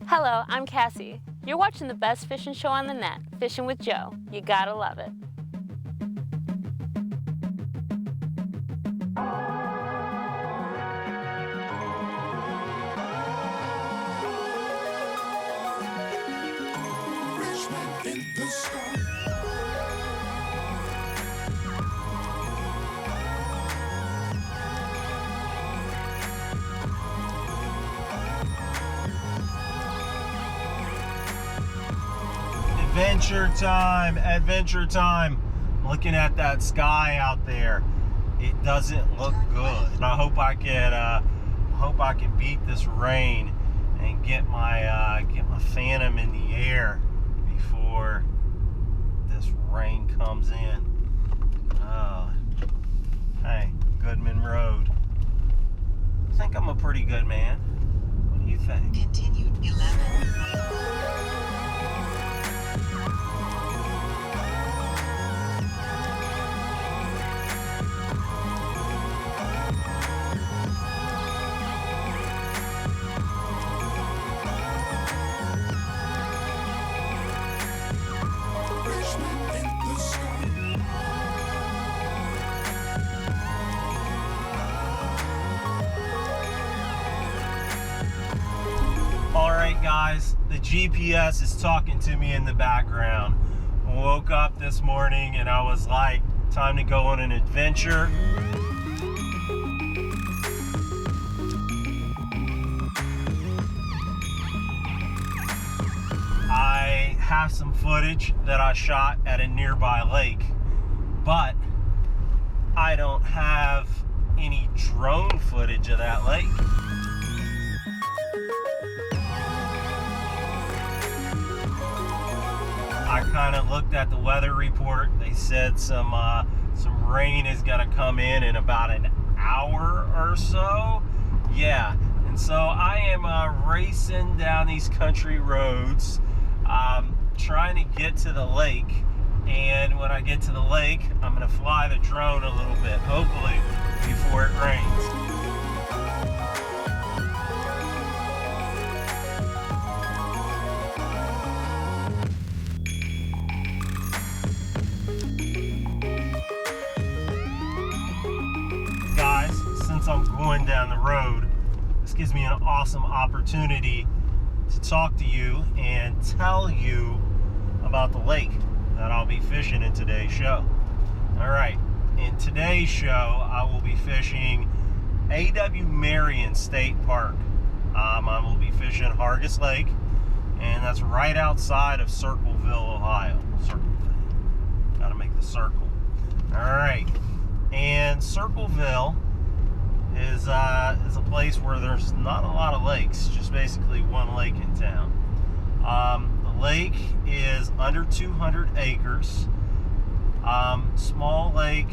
Hello, I'm Cassie. You're watching the best fishing show on the net, Fishing with Joe. You gotta love it. Adventure time. Looking at that sky out there, it doesn't look good. I hope I can beat this rain and get my Phantom in the air before this rain comes in. Oh, hey, Goodman Road. I think I'm a pretty good man. What do you think? Continued 11. Alright guys, the GPS is talking to me in the background. I woke up this morning and I was like, time to go on an adventure. I have some footage that I shot at a nearby lake, but I don't have any drone footage of that lake. I kind of looked at the weather report. They said some rain is gonna come in about an hour or so. Yeah, and so I am racing down these country roads, trying to get to the lake. And when I get to the lake, I'm gonna fly the drone a little bit, hopefully, before it rains. Since I'm going down the road, this gives me an awesome opportunity to talk to you and tell you about the lake that I'll be fishing in today's show. Alright, in today's show I will be fishing Marion State Park. I will be fishing Hargus Lake, and that's right outside of Circleville, Ohio. Circleville. Gotta make the circle. Alright, and Circleville is a place where there's not a lot of lakes, just basically one lake in town. The lake is under 200 acres. Small lake,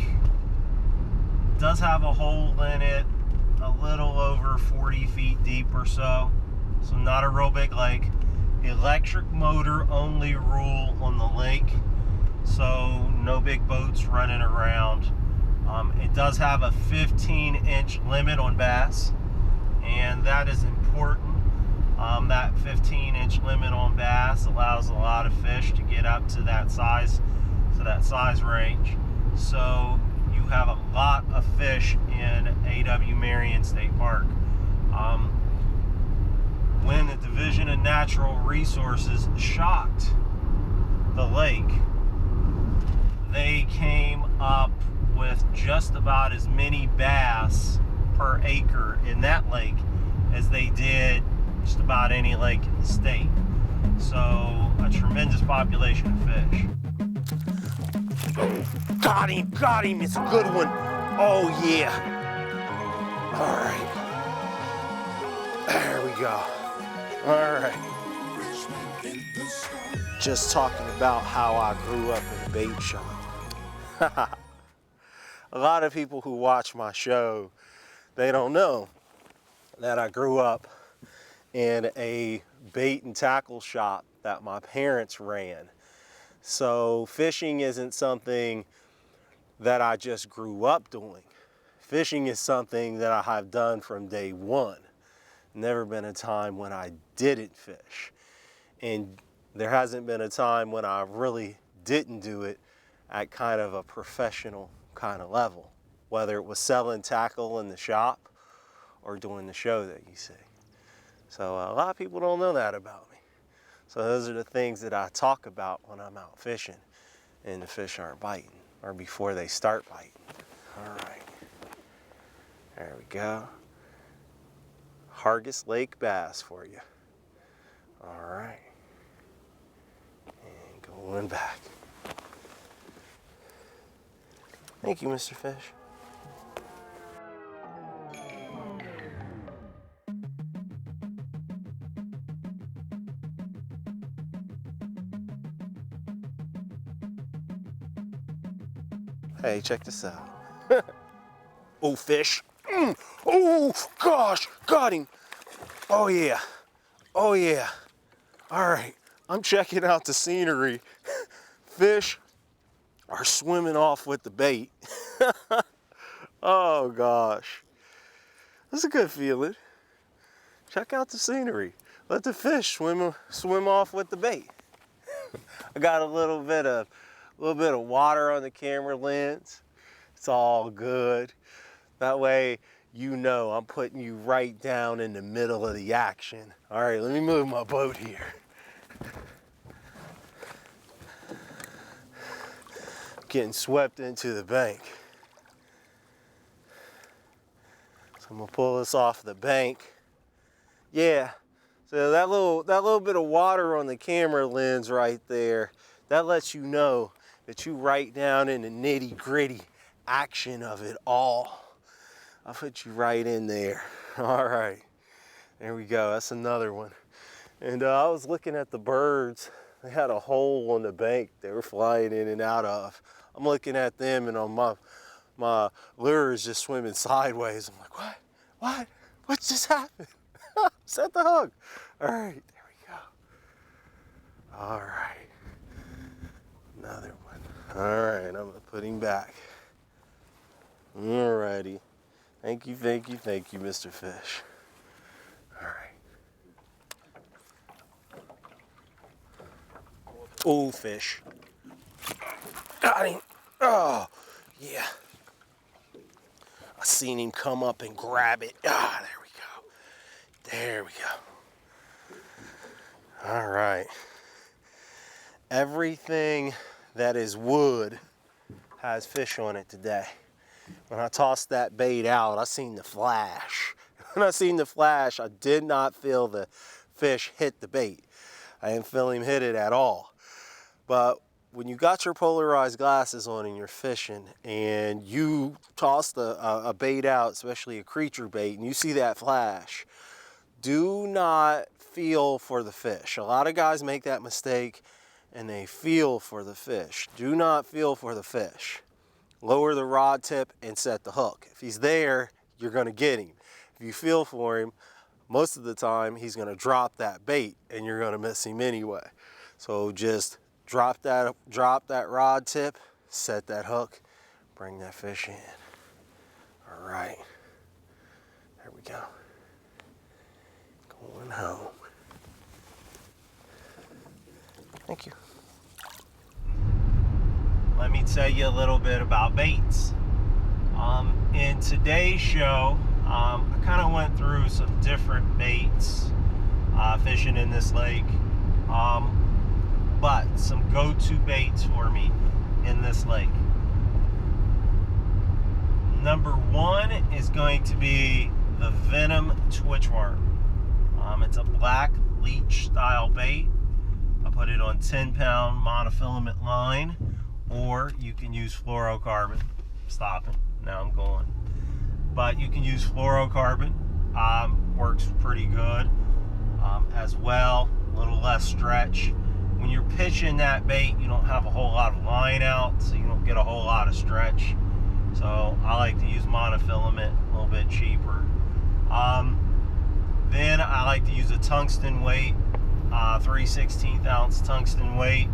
does have a hole in it, a little over 40 feet deep or so, so not a real big lake. Electric motor only rule on the lake, so no big boats running around. It does have a 15-inch limit on bass, and that is important. That 15-inch limit on bass allows a lot of fish to get up to that size range. So you have a lot of fish in Marion State Park. When the Division of Natural Resources shocked the lake, they came up with just about as many bass per acre in that lake as they did just about any lake in the state. So a tremendous population of fish. Got him, it's a good one. Oh yeah. All right, there we go. All right. Just talking about how I grew up in a bait shop. A lot of people who watch my show, they don't know that I grew up in a bait and tackle shop that my parents ran. So fishing isn't something that I just grew up doing. Fishing is something that I have done from day one. never been a time when I didn't fish. And there hasn't been a time when I really didn't do it at kind of a professional kind of level, whether it was selling tackle in the shop or doing the show that you see. So a lot of people don't know that about me. So those are the things that I talk about when I'm out fishing and the fish aren't biting, or before they start biting. All right, there we go. Hargus Lake bass for you. All right, and going back. Thank you, Mr. Fish. Hey, check this out. Oh, fish. Oh, gosh, got him. Oh, yeah. Oh, yeah. All right, I'm checking out the scenery. Fish are swimming off with the bait. Oh, gosh. That's a good feeling. Check out the scenery. Let the fish swim off with the bait. I got a little bit of water on the camera lens. It's all good. That way, you know I'm putting you right down in the middle of the action. All right, let me move my boat here. Getting swept into the bank. So I'm gonna pull this off the bank. Yeah, so that little bit of water on the camera lens right there, that lets you know that you right down in the nitty gritty action of it all. I'll put you right in there. All right, there we go, that's another one. And I was looking at the birds. They had a hole on the bank they were flying in and out of. I'm looking at them and on my lure is just swimming sideways. I'm like, what just happened? Set the hook. All right, there we go. All right, another one. All right, I'm gonna put him back. All righty. Thank you, Mr. Fish. All right. Oh, fish. Got him. Oh, yeah. I seen him come up and grab it. Ah, there we go. There we go. All right. Everything that is wood has fish on it today. When I tossed that bait out, I seen the flash. When I seen the flash, I did not feel the fish hit the bait. I didn't feel him hit it at all. But when you got your polarized glasses on and you're fishing and you toss a bait out, especially a creature bait, and you see that flash, do not feel for the fish. A lot of guys make that mistake and they feel for the fish. Do not feel for the fish. Lower the rod tip and set the hook. If he's there, you're gonna get him. If you feel for him, most of the time he's gonna drop that bait and you're gonna miss him anyway. So just drop that rod tip, set that hook, bring that fish in. All right, there we go. Going home. Thank you. Let me tell you a little bit about baits. In today's show, I kind of went through some different baits fishing in this lake, but some go-to baits for me in this lake. Number one is going to be the Venom Twitch worm. It's a black leech style bait. I put it on 10-pound monofilament line, or you can use fluorocarbon. Stopping, now I'm going. But you can use fluorocarbon, works pretty good as well, a little less stretch. When you're pitching that bait, you don't have a whole lot of line out, so you don't get a whole lot of stretch. So I like to use monofilament, a little bit cheaper. Then I like to use a tungsten weight, 3/16 ounce tungsten weight,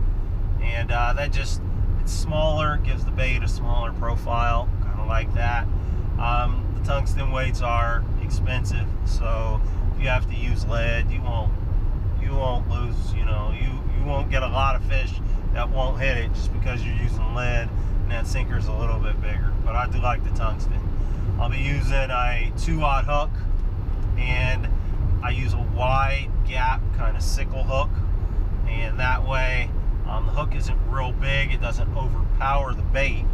and that just, it's smaller, gives the bait a smaller profile, kind of like that. The tungsten weights are expensive, so if you have to use lead, you won't lose, you know, you won't get a lot of fish that won't hit it just because you're using lead and that sinker's a little bit bigger. But I do like the tungsten. I'll be using a 2/0 hook, and I use a wide gap kind of sickle hook, and that way the hook isn't real big, it doesn't overpower the bait,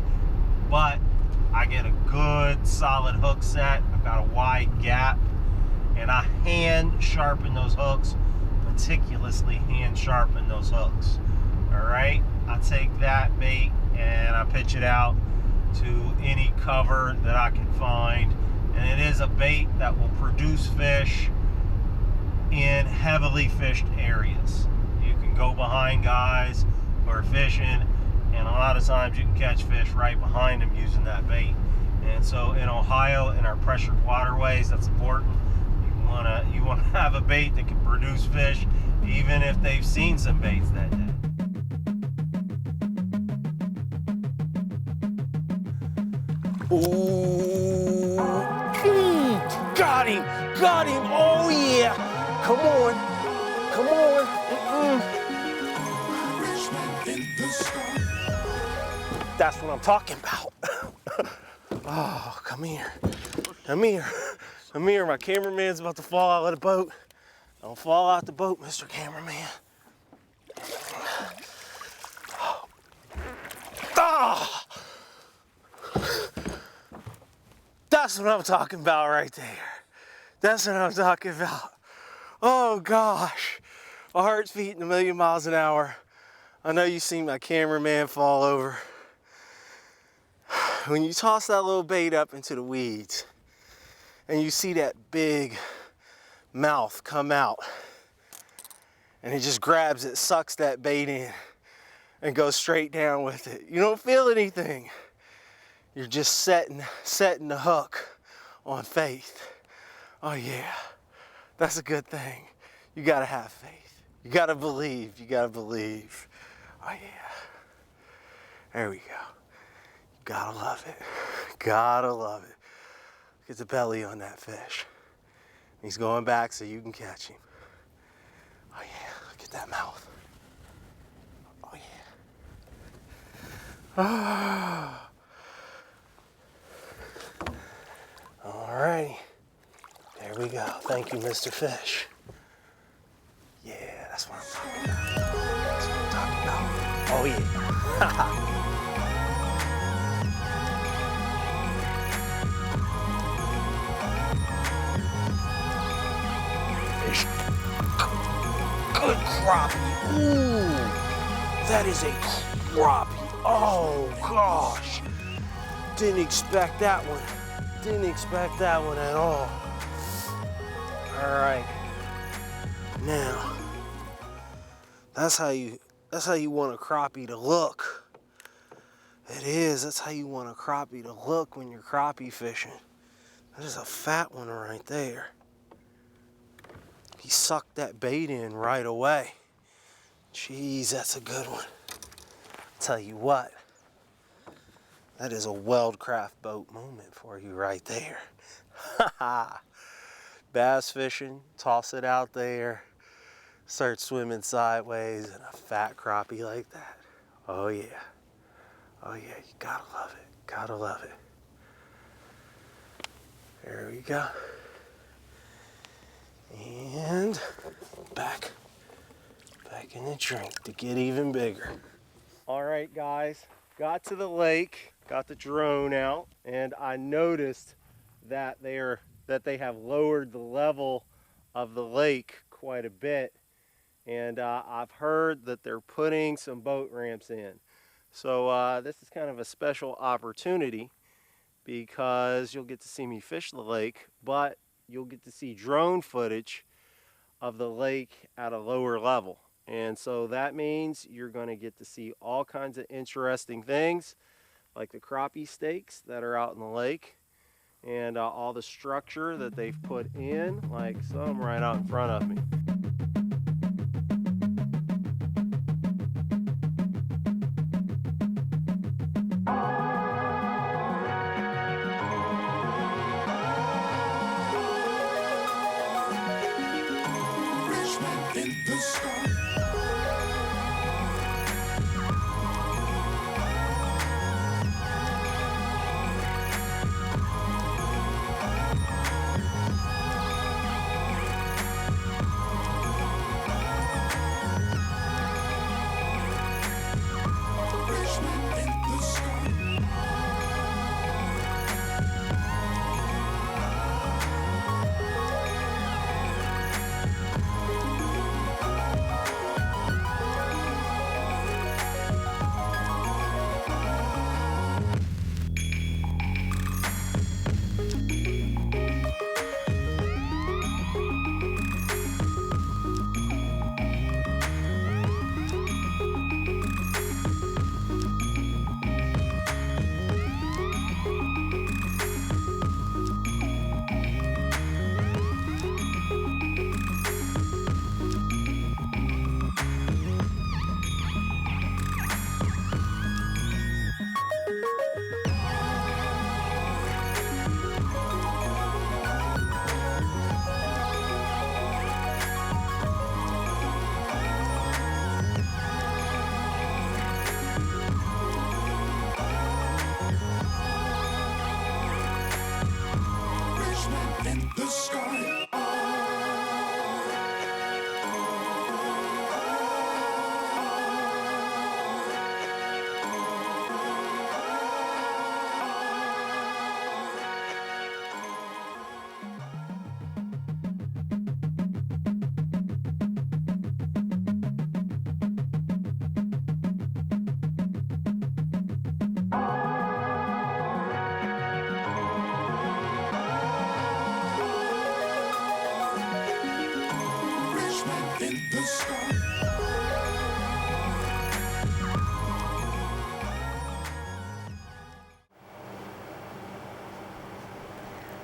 but I get a good solid hook set. I've got a wide gap, and I hand sharpen those hooks, meticulously hand sharpen those hooks. All right, I take that bait and I pitch it out to any cover that I can find, and it is a bait that will produce fish in heavily fished areas. You can go behind guys who are fishing, and a lot of times you can catch fish right behind them using that bait. And so in Ohio, in our pressured waterways, that's important. You wanna have a bait that can produce fish even if they've seen some baits that day. Ooh, got him, oh yeah, come on. That's what I'm talking about. Oh, come here, my cameraman's about to fall out of the boat. Don't fall out the boat, Mr. Cameraman. Ah! That's what I'm talking about right there. That's what I'm talking about. Oh gosh, my heart's beating a million miles an hour. I know you've seen my cameraman fall over. When you toss that little bait up into the weeds and you see that big mouth come out and it just grabs it, sucks that bait in and goes straight down with it. You don't feel anything. You're just setting the hook on faith. Oh yeah, that's a good thing. You gotta have faith. You gotta believe, Oh yeah, there we go. Gotta love it, Look at the belly on that fish. He's going back so you can catch him. Oh yeah, look at that mouth. Oh yeah. Ah. All righty, there we go. Thank you, Mr. Fish. Yeah, that's what I'm talking about. Oh yeah. Fish. Good crappie. Ooh, that is a crappie. Oh gosh, didn't expect that one. At all. All right, now that's how you want a crappie to look. It is. That's how you want a crappie to look when you're crappie fishing. That is a fat one right there. He sucked that bait in right away. Jeez, that's a good one. Tell you what. That is a Weldcraft boat moment for you right there. Bass fishing, toss it out there, start swimming sideways, and a fat crappie like that. Oh yeah. Oh yeah, you gotta love it. There we go. And back in the drink to get even bigger. All right, guys, got to the lake. Got the drone out, and I noticed that they have lowered the level of the lake quite a bit, and I've heard that they're putting some boat ramps in. So this is kind of a special opportunity because you'll get to see me fish the lake, but you'll get to see drone footage of the lake at a lower level. And so that means you're going to get to see all kinds of interesting things, like the crappie stakes that are out in the lake, and all the structure that they've put in, like some right out in front of me. in the sky.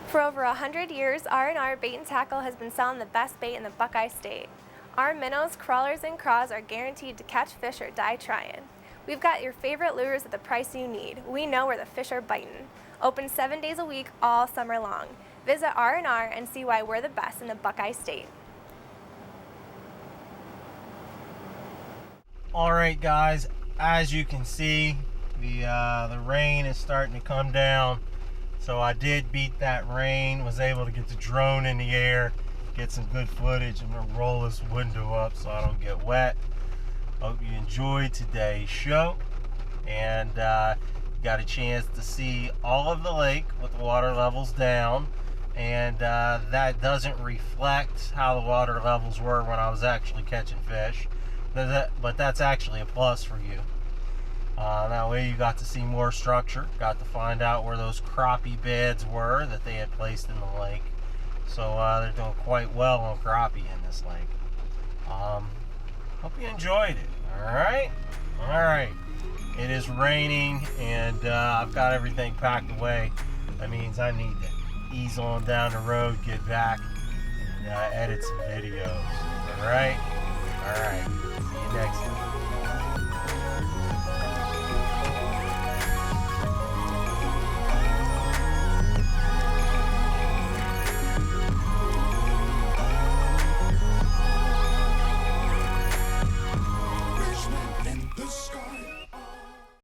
For over 100 years, R&R Bait and Tackle has been selling the best bait in the Buckeye State. Our minnows, crawlers, and craws are guaranteed to catch fish or die trying. We've got your favorite lures at the price you need. We know where the fish are biting. Open 7 days a week, all summer long. Visit R&R and see why we're the best in the Buckeye State. All right, guys, as you can see, the rain is starting to come down. So I did beat that rain, was able to get the drone in the air, get some good footage. I'm gonna roll this window up so I don't get wet. Hope you enjoyed today's show and got a chance to see all of the lake with the water levels down, and that doesn't reflect how the water levels were when I was actually catching fish, but that's actually a plus for you. That way you got to see more structure, got to find out where those crappie beds were that they had placed in the lake. So they're doing quite well on crappie in this lake. Hope you enjoyed it. Alright? Alright. It is raining and I've got everything packed away. That means I need to ease on down the road, get back, and edit some videos. Alright? Alright. See you next time.